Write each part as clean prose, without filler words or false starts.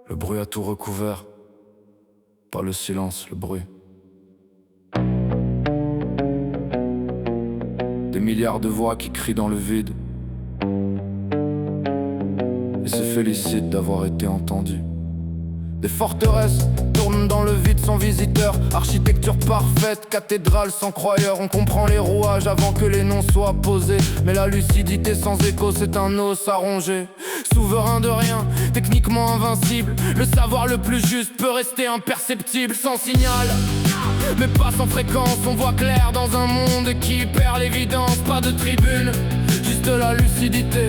Le bruit a tout recouvert. Pas le silence, le bruit. Des milliards de voix qui crient dans le vide et se félicitent d'avoir été entendus. Des forteresses tournent dans le vide sans visiteur. Architecture parfaite, cathédrale sans croyeur. On comprend les rouages avant que les noms soient posés. Mais la lucidité sans écho, c'est un os à ronger. Souverain de rien, techniquement invincible. Le savoir le plus juste peut rester imperceptible. Sans signal, mais pas sans fréquence. On voit clair dans un monde qui perd l'évidence. Pas de tribune, juste la lucidité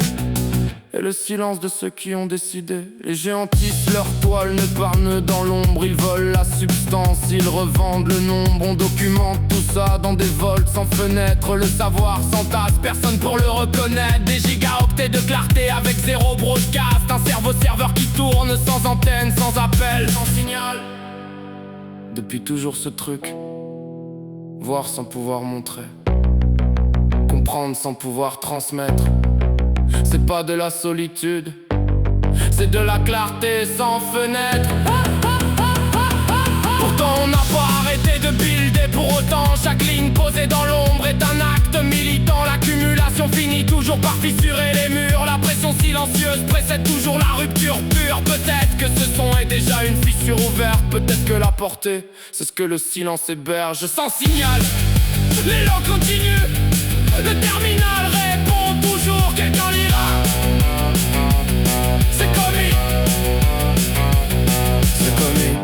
et le silence de ceux qui ont décidé. Les géants tissent leur toile, ne parlent dans l'ombre. Ils volent la substance, ils revendent le nombre. On documente tout ça dans des volts sans fenêtre. Le savoir s'entasse, personne pour le reconnaître. Des gigaoctets de clarté avec zéro broadcast. Un cerveau-serveur qui tourne sans antenne, sans appel, sans signal. Depuis toujours ce truc, voir sans pouvoir montrer, comprendre sans pouvoir transmettre. C'est pas de la solitude, c'est de la clarté sans fenêtre. Pourtant on n'a pas arrêté de builder pour autant. Chaque ligne posée dans l'ombre est un acte militant. L'accumulation finit toujours par fissurer les murs. La pression silencieuse précède toujours la rupture pure. Peut-être que ce son est déjà une fissure ouverte. Peut-être que la portée, c'est ce que le silence héberge. Sans signal, l'élan continue. Le terminal répond toujours, quelqu'un lira. C'est commis, c'est commis.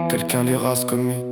Quelqu'un lira ce commis.